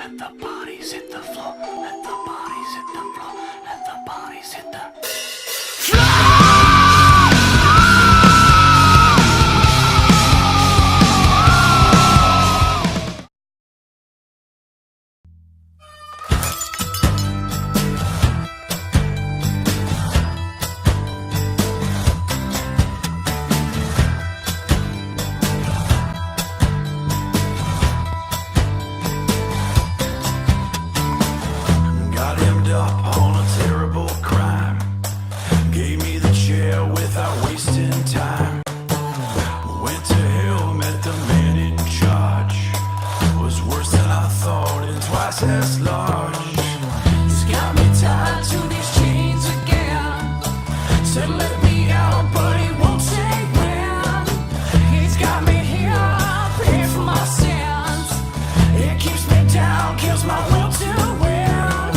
Let the bodies hit the floor. Let the bodies hit the floor. Let the bodies hit the as large. He's got me tied to these chains again. Said let me out, but he won't say when. He's got me here, pay for my sins. It keeps me down, kills my will to win.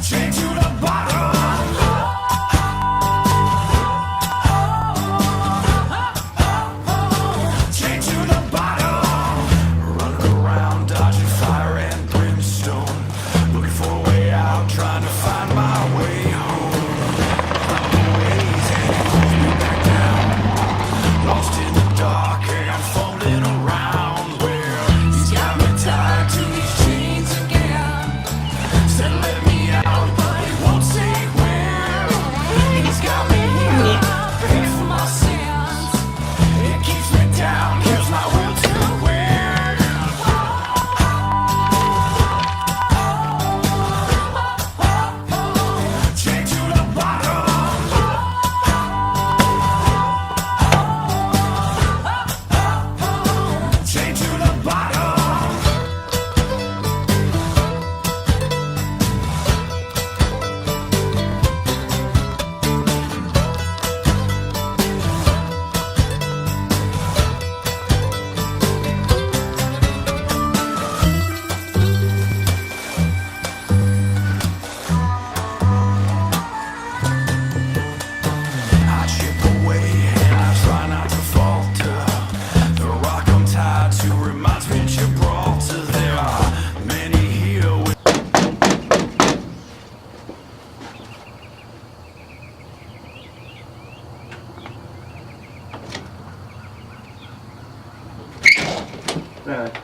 Chained to the bottom.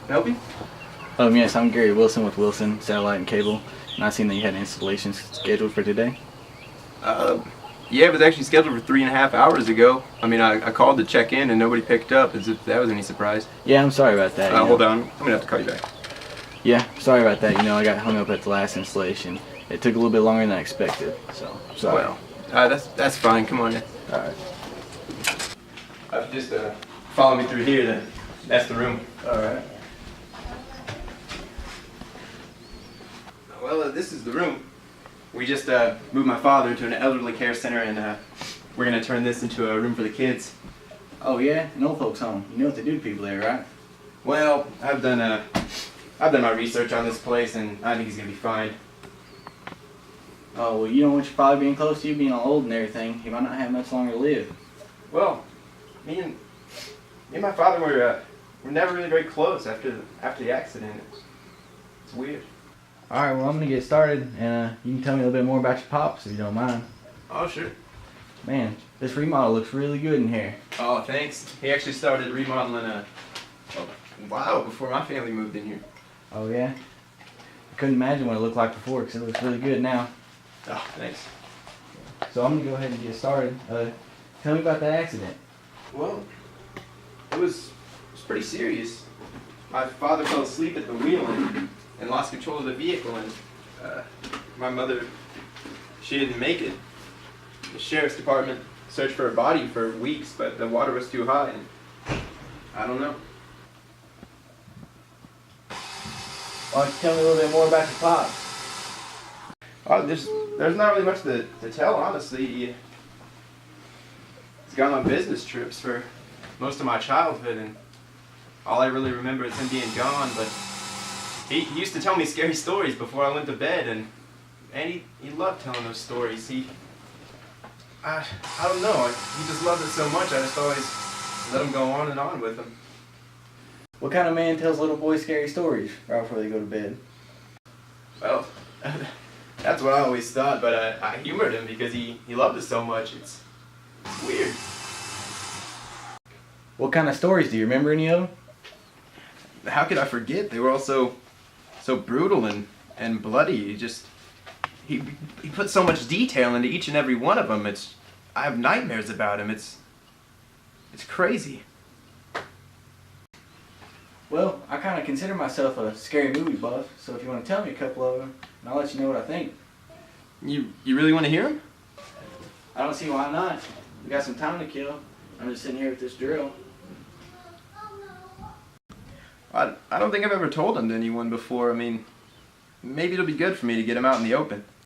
Help you? Yes, I'm Gary Wilson with Wilson Satellite and Cable, and I seen that you had installations scheduled for today. Yeah, it was actually scheduled for 3.5 hours ago. I mean, I called to check in and nobody picked up, as if that was any surprise. Yeah, I'm sorry about that. Hold on, I'm gonna have to call you back. Yeah, sorry about that. You know, I got hung up at the last installation. It took a little bit longer than I expected, so sorry. Well, that's fine. Come on in. All right. If you just follow me through here, then that's the room. All right. Well, this is the room. We just moved my father to an elderly care center, and we're gonna turn this into a room for the kids. Oh yeah, an old folks home. You know what they do to people there, right? Well, I've done my research on this place, and I think he's gonna be fine. Oh well, you don't want your father being close to you, being all old and everything. He might not have much longer to live. Well, me and my father were never really very close after the accident. It's weird. All right, well I'm gonna get started, and you can tell me a little bit more about your pops if you don't mind. Oh sure. Man, this remodel looks really good in here. Oh thanks. He actually started remodeling before my family moved in here. Oh yeah? I couldn't imagine what it looked like before because it looks really good now. Oh thanks. So I'm gonna go ahead and get started. Tell me about that accident. Well, it was pretty serious. My father fell asleep at the wheel and lost control of the vehicle, and my mother, she didn't make it. The sheriff's department searched for her body for weeks, but the water was too high, and I don't know. Why don't you tell me a little bit more about your pops? There's not really much to tell, honestly. He's gone on business trips for most of my childhood, and all I really remember is him being gone, but he used to tell me scary stories before I went to bed, and he loved telling those stories. I don't know, he just loved it so much, I just always let him go on and on with them. What kind of man tells little boys scary stories right before they go to bed? Well, that's what I always thought, but I humored him because he loved us so much. It's weird. What kind of stories? Do you remember any of them? How could I forget? They were all so brutal and bloody. He put so much detail into each and every one of them. I have nightmares about him. It's crazy. Well, I kind of consider myself a scary movie buff, so if you want to tell me a couple of them, and I'll let you know what I think. You really want to hear him? I don't see why not. We got some time to kill. I'm just sitting here with this drill. I don't think I've ever told him to anyone before. I mean, maybe it'll be good for me to get him out in the open.